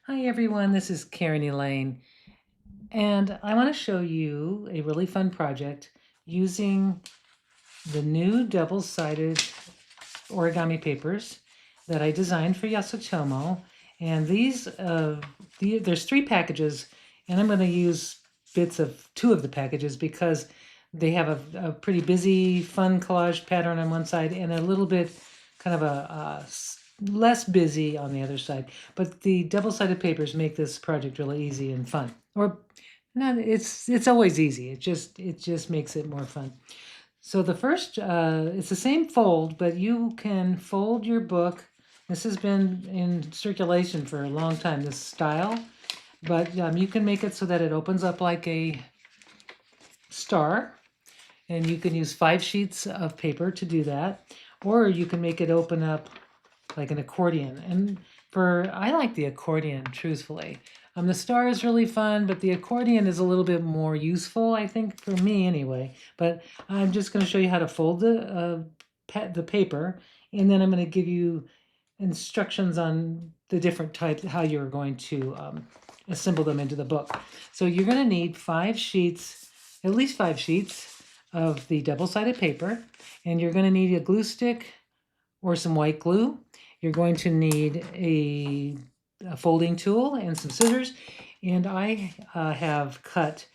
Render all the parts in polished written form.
Hi everyone, this is Karen Elaine, and I want to show you a really fun project using the new double-sided origami papers that I designed for Yasutomo. And there's 3 packages, and I'm going to use bits of 2 of the packages because they have a pretty busy, fun collage pattern on one side and a little bit kind of less busy on the other side. But the double-sided papers make this project really easy and fun. Or not, it's always easy. It just makes it more fun. So the first, it's the same fold, but you can fold your book. This has been in circulation for a long time, this style, but you can make it so that it opens up like a star, and you can use 5 sheets of paper to do that, or you can make it open up like an accordion. And I like the accordion, truthfully. The star is really fun, but the accordion is a little bit more useful, I think, for me anyway. But I'm just going to show you how to fold the paper, and then I'm going to give you instructions on the different types, how you're going to assemble them into the book. So you're going to need 5 sheets, at least 5 sheets of the double-sided paper, and you're going to need a glue stick or some white glue. You're going to need a folding tool and some scissors. And I have cut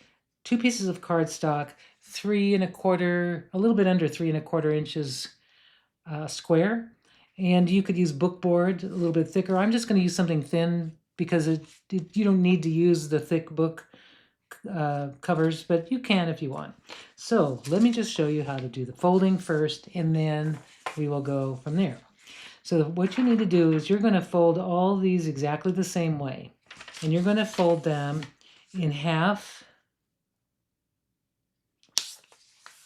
2 pieces of cardstock, 3 1/4, a little bit under 3 1/4 inches square. And you could use bookboard, a little bit thicker. I'm just going to use something thin because you don't need to use the thick book covers, but you can if you want. So let me just show you how to do the folding first, and then we will go from there. So what you need to do is you're going to fold all these exactly the same way, and you're going to fold them in half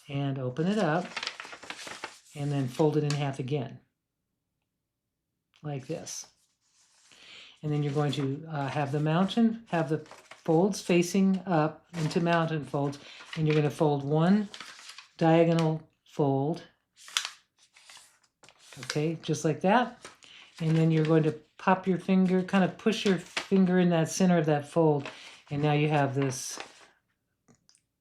and open it up, and then fold it in half again, like this. And then you're going to have the folds facing up into mountain folds, and you're going to fold one diagonal fold, okay, just like that. And then you're going to pop your finger, kind of push your finger in that center of that fold, and now you have this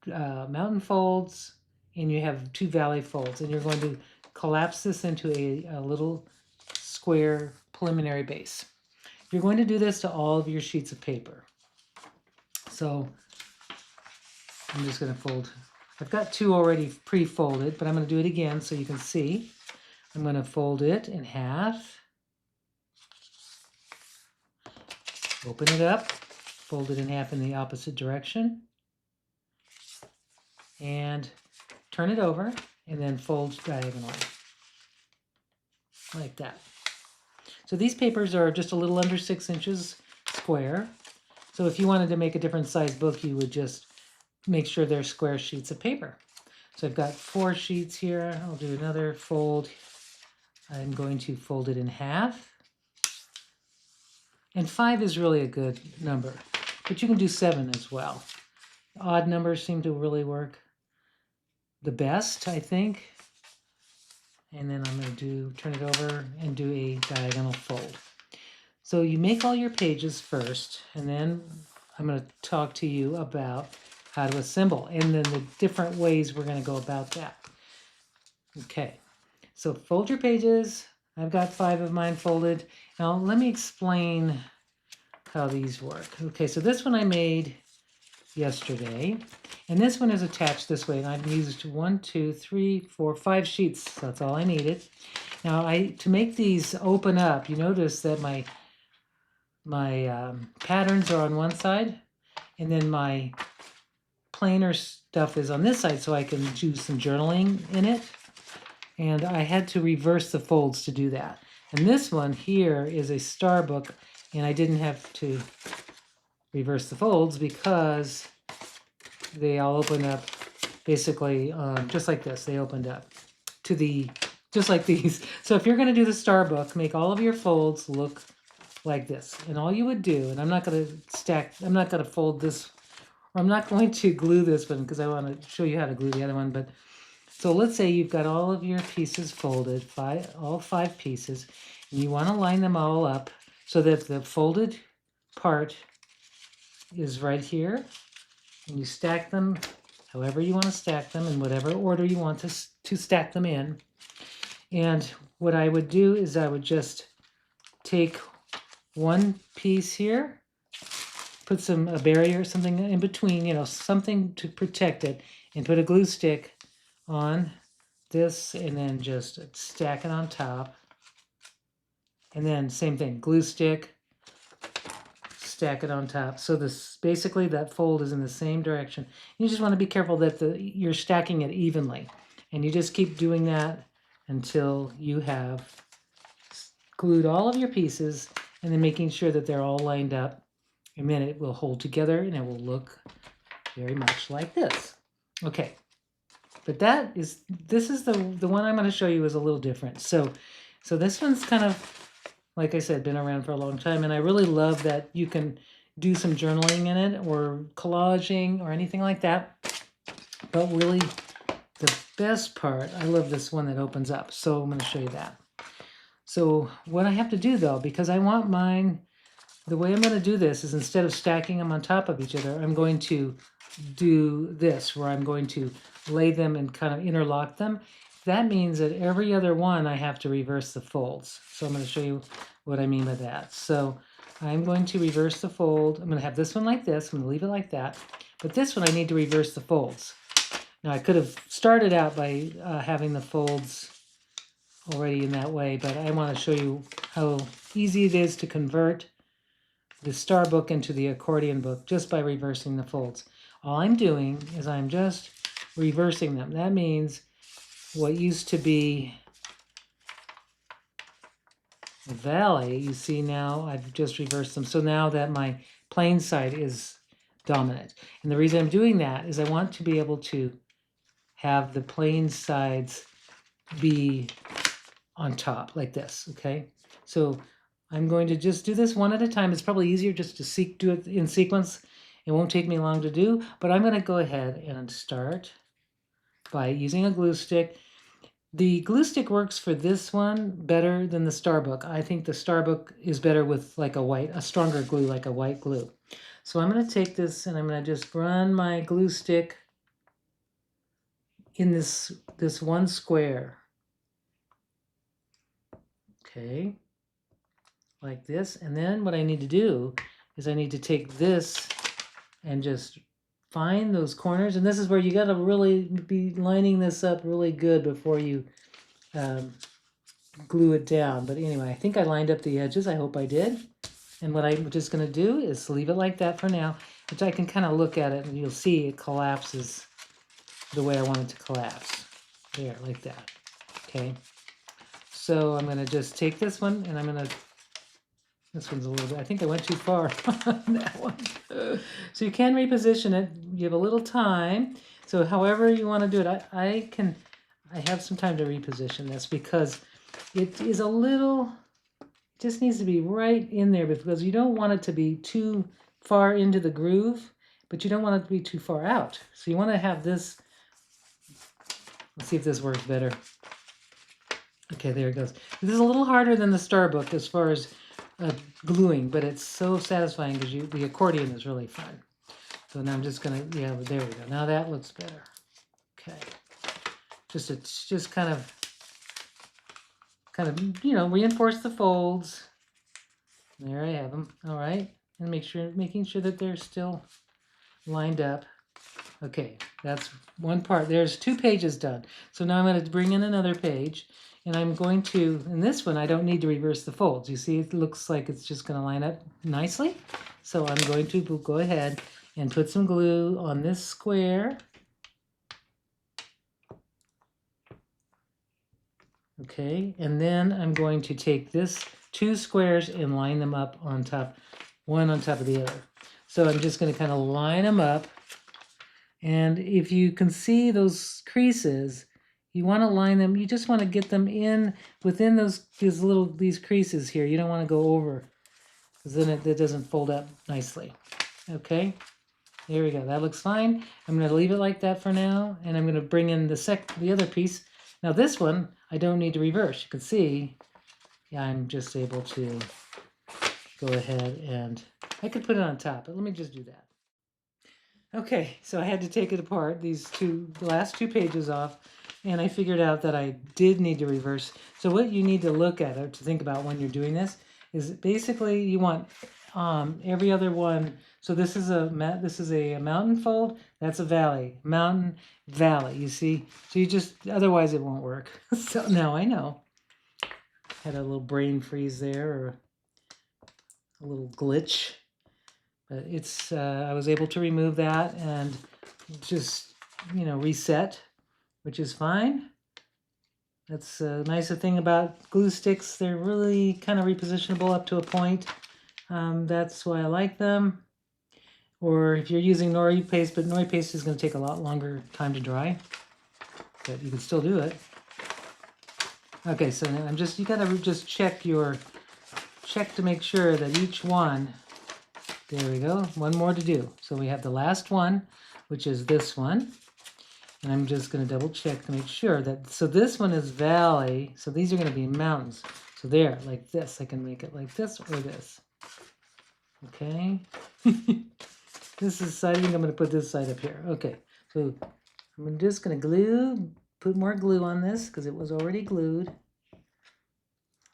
mountain folds, and you have 2 valley folds, and you're going to collapse this into a little square preliminary base. You're going to do this to all of your sheets of paper. So I'm just going to fold. I've got 2 already pre-folded, but I'm going to do it again so you can see. I'm going to fold it in half, open it up, fold it in half in the opposite direction, and turn it over, and then fold diagonally, like that. So these papers are just a little under 6 inches square. So if you wanted to make a different size book, you would just make sure they're square sheets of paper. So I've got 4 sheets here. I'll do another fold. I'm going to fold it in half. And 5 is really a good number, but you can do 7 as well. Odd numbers seem to really work the best, I think. And then I'm going to turn it over and do a diagonal fold. So you make all your pages first, and then I'm going to talk to you about how to assemble, and then the different ways we're going to go about that. Okay, so fold your pages. I've got 5 of mine folded. Now let me explain how these work. Okay, so this one I made yesterday, and this one is attached this way, and I've used 1, 2, 3, 4, 5 sheets. So that's all I needed. Now to make these open up, you notice that my patterns are on one side, and then my plainer stuff is on this side, so I can do some journaling in it. And I had to reverse the folds to do that. And this one here is a star book, and I didn't have to reverse the folds because they all open up basically just like this. They opened up to just like these. So if you're going to do the star book, make all of your folds look like this. And all you would do, and I'm not going to fold this, or I'm not going to glue this one because I want to show you how to glue the other one. But so let's say you've got all of your pieces folded, all 5 pieces, and you want to line them all up so that the folded part is right here, and you stack them however you want to stack them, in whatever order you want to stack them in. And what I would do is I would just take one piece here, put a barrier, something in between, something to protect it, and put a glue stick on this, and then just stack it on top. And then same thing, glue stick, stack it on top. So this basically that fold is in the same direction. You just want to be careful that you're stacking it evenly, and you just keep doing that until you have glued all of your pieces, and then making sure that they're all lined up, and then it will hold together and it will look very much like this. Okay, but this is the one I'm going to show you is a little different. So this one's kind of, like I said, been around for a long time, and I really love that you can do some journaling in it or collaging or anything like that. But really, the best part, I love this one that opens up. So I'm going to show you that. So what I have to do though, because I want mine, the way I'm going to do this is instead of stacking them on top of each other, I'm going to do this, where I'm going to lay them and kind of interlock them. That means that every other one I have to reverse the folds. So I'm going to show you what I mean by that. So I'm going to reverse the fold. I'm going to have this one like this. I'm going to leave it like that. But this one I need to reverse the folds. Now I could have started out by having the folds already in that way, but I want to show you how easy it is to convert the star book into the accordion book just by reversing the folds. All I'm doing is I'm just reversing them. That means what used to be the valley, you see now I've just reversed them. So now that my plain side is dominant. And the reason I'm doing that is I want to be able to have the plain sides be on top like this, okay? So I'm going to just do this one at a time. It's probably easier just to do it in sequence. It won't take me long to do, but I'm going to go ahead and start by using a glue stick. The glue stick works for this one better than the Starbook. I think the Starbook is better with like a stronger glue, like a white glue. So I'm going to take this and I'm going to just run my glue stick in this one square. Okay, like this. And then what I need to do is I need to take this and just find those corners. And this is where you got to really be lining this up really good before you glue it down. But anyway, I think I lined up the edges. I hope I did. And what I'm just going to do is leave it like that for now, which I can kind of look at it and you'll see it collapses the way I want it to collapse. There, like that. Okay. So I'm going to just take this one and I'm going to, this one's a little bit, I think I went too far on that one. So you can reposition it. You have a little time. So however you want to do it, I have some time to reposition this because it is a little, it just needs to be right in there because you don't want it to be too far into the groove, but you don't want it to be too far out. So you want to have this, let's see if this works better. Okay, there it goes. This is a little harder than the Starbook as far as gluing, but it's so satisfying because the accordion is really fun. So now I'm just gonna, yeah, there we go. Now that looks better. Okay, just kind of, reinforce the folds. There I have them. All right, and making sure that they're still lined up. Okay, that's one part. There's 2 pages done. So now I'm going to bring in another page, and I'm going to, in this one, I don't need to reverse the folds. You see, it looks like it's just going to line up nicely. So I'm going to go ahead and put some glue on this square. Okay, and then I'm going to take this 2 squares and line them up on top, one on top of the other. So I'm just going to kind of line them up. And if you can see those creases, you want to line them, you just want to get them in within these creases here. You don't want to go over, because then it doesn't fold up nicely. Okay, there we go. That looks fine. I'm going to leave it like that for now, and I'm going to bring in the other piece. Now this one, I don't need to reverse. You can see, yeah, I'm just able to go ahead and I could put it on top, but let me just do that. Okay, so I had to take it apart, the last two pages off, and I figured out that I did need to reverse. So what you need to look at or to think about when you're doing this is basically you want every other one. So this is a mountain fold, that's a valley, mountain, valley, you see? So you just, otherwise it won't work. So now I know. Had a little brain freeze there, or a little glitch. But it's, I was able to remove that and just, reset, which is fine. That's a nice thing about glue sticks. They're really kind of repositionable up to a point. That's why I like them. Or if you're using nori paste, but nori paste is going to take a lot longer time to dry. But you can still do it. Okay, so now you got to just check to make sure that each one, there we go, one more to do. So we have the last one, which is this one. And I'm just going to double check to make sure that, so this one is valley, so these are going to be mountains. So there, like this, I can make it like this or this. Okay. This is side, I think I'm going to put this side up here. Okay, so I'm just going to put more glue on this because it was already glued.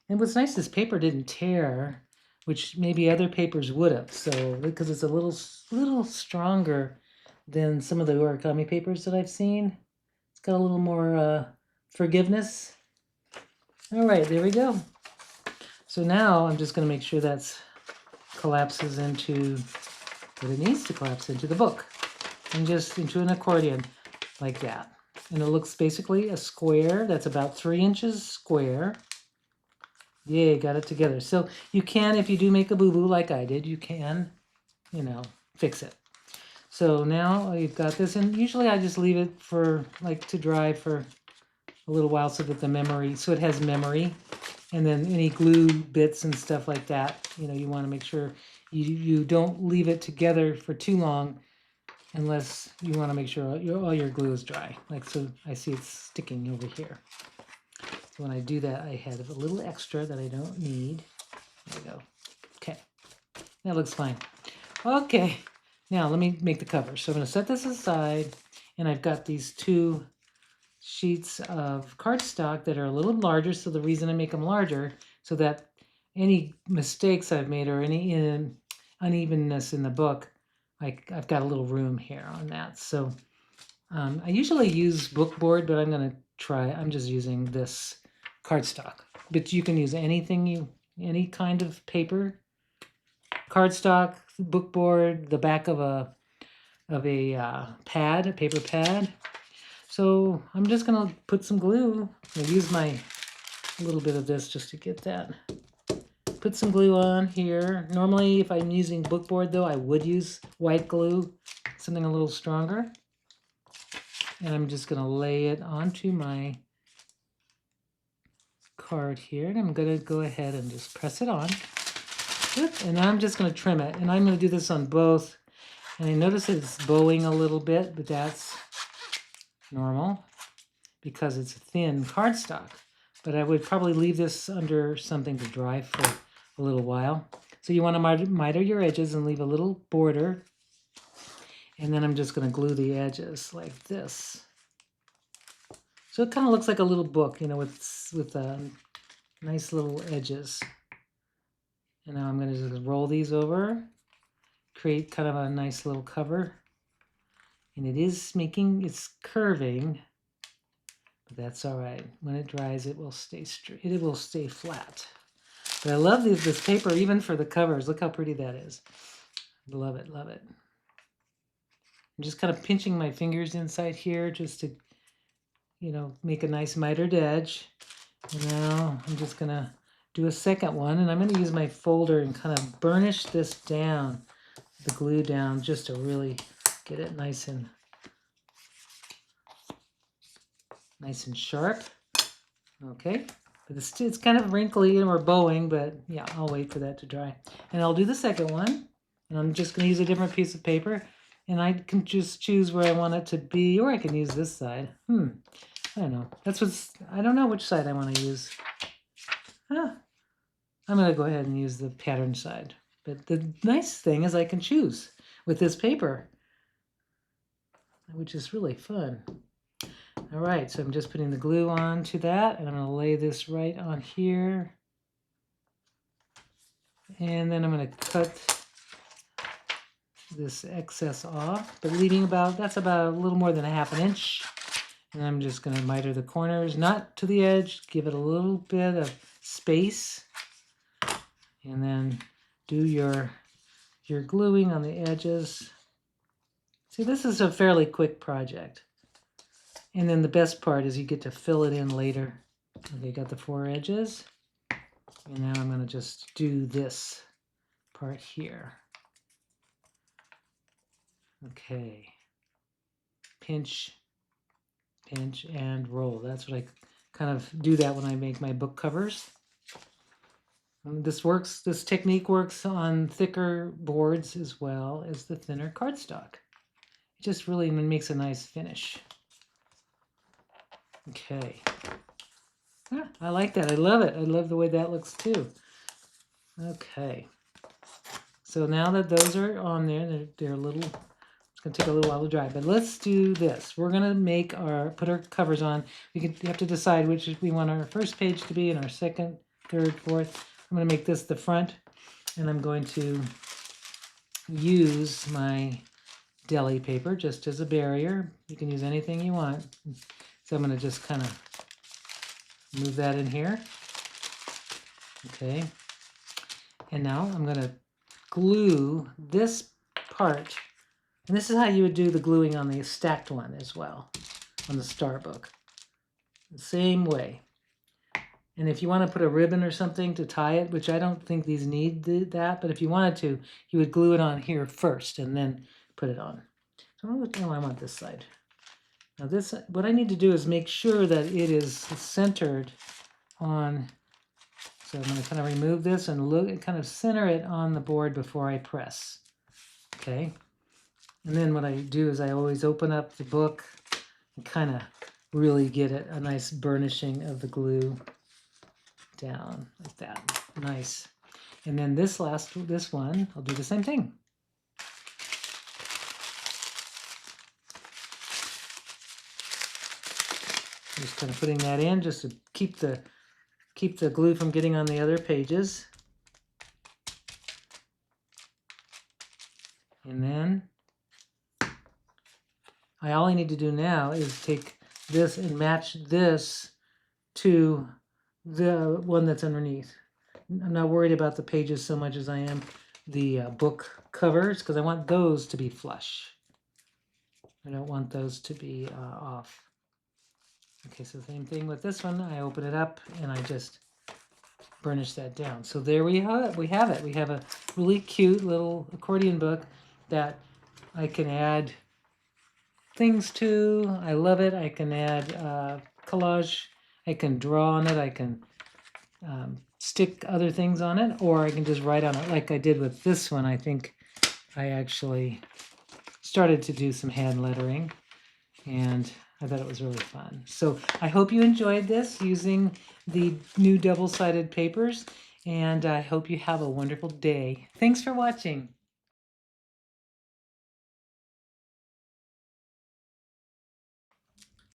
And what's nice, this paper didn't tear, which maybe other papers would have. So, because it's a little stronger than some of the origami papers that I've seen. It's got a little more forgiveness. All right, there we go. So now I'm just going to make sure that collapses into what it needs to collapse into, the book. And just into an accordion like that. And it looks basically a square that's about 3 inches square. Yay, got it together. So you can, if you do make a boo-boo like I did, you can, fix it. So now you've got this, and usually I just leave it for, to dry for a little while so that so it has memory. And then any glue bits and stuff like that, you want to make sure you don't leave it together for too long unless you want to make sure all your glue is dry. So I see it's sticking over here. So when I do that, I have a little extra that I don't need. There we go. Okay, that looks fine. Okay, now let me make the cover. So I'm going to set this aside, and I've got these 2 sheets of cardstock that are a little larger. So the reason I make them larger, so that any mistakes I've made or any unevenness in the book, I've got a little room here on that. So I usually use bookboard, but I'm just using this cardstock. But you can use any kind of paper, cardstock, bookboard, the back of a pad, a paper pad. So I'm just gonna put some glue. I'm gonna use my little bit of this just to get that. Put some glue on here. Normally, if I'm using bookboard though, I would use white glue, something a little stronger. And I'm just gonna lay it onto my card here. And I'm gonna go ahead and just press it on. And I'm just gonna trim it. And I'm gonna do this on both. And I notice it's bowing a little bit, but that's normal because it's thin cardstock. But I would probably leave this under something to dry for a little while. So you want to miter your edges and leave a little border. And then I'm just going to glue the edges like this. So it kind of looks like a little book, with nice little edges. And now I'm going to just roll these over, create kind of a nice little cover. And it's curving, but that's all right. When it dries, it will stay straight. It will stay flat. But I love this paper, even for the covers. Look how pretty that is. Love it, love it. I'm just kind of pinching my fingers inside here just to, make a nice mitered edge. And now I'm just going to do a second one, and I'm going to use my folder and kind of burnish this down, the glue down, just to really get it nice and sharp. Okay, but it's kind of wrinkly or bowing, but yeah, I'll wait for that to dry. And I'll do the second one, and I'm just going to use a different piece of paper, and I can just choose where I want it to be, or I can use this side. I don't know. I don't know which side I want to use. I'm going to go ahead and use the pattern side. But the nice thing is I can choose with this paper, which is really fun. All right, so I'm just putting the glue on to that, and I'm going to lay this right on here. And then I'm going to cut this excess off, but leaving that's about a little more than 1/2 inch. And I'm just going to miter the corners, not to the edge, give it a little bit of space. And then do your gluing on the edges. See, this is a fairly quick project. And then the best part is you get to fill it in later. Okay, got the 4 edges. And now I'm going to just do this part here. Okay. Pinch, pinch, and roll. That's what I kind of do that when I make my book covers. This technique works on thicker boards as well as the thinner cardstock. It just really makes a nice finish. Okay. Ah, I like that. I love it. I love the way that looks too. Okay. So now that those are on there, they're a little, it's going to take a little while to dry, but let's do this. We're going to put our covers on. We have to decide which we want our first page to be and our second, third, fourth. I'm going to make this the front, and I'm going to use my deli paper just as a barrier. You can use anything you want. So I'm going to just kind of move that in here. Okay. And now I'm going to glue this part. And this is how you would do the gluing on the stacked one as well, on the star book. The same way. And if you want to put a ribbon or something to tie it, which I don't think these need that, but if you wanted to, you would glue it on here first and then put it on. So I want this side. Now this, what I need to do is make sure that it is centered on, so I'm going to kind of remove this and look and kind of center it on the board before I press. Okay. And then what I do is I always open up the book and kind of really get it a nice burnishing of the glue down like that. Nice. And then this one, I'll do the same thing. Just kind of putting that in just to keep the glue from getting on the other pages. And then all I need to do now is take this and match this to the one that's underneath. I'm not worried about the pages so much as I am the book covers, because I want those to be flush. I don't want those to be off. Okay, so same thing with this one. I open it up and I just burnish that down. So there we have it. We have a really cute little accordion book that I can add things to. I love it. I can add collage. I can draw on it. I can stick other things on it, or I can just write on it like I did with this one. I think I actually started to do some hand lettering, and I thought it was really fun. So I hope you enjoyed this using the new double-sided papers, and I hope you have a wonderful day. Thanks for watching.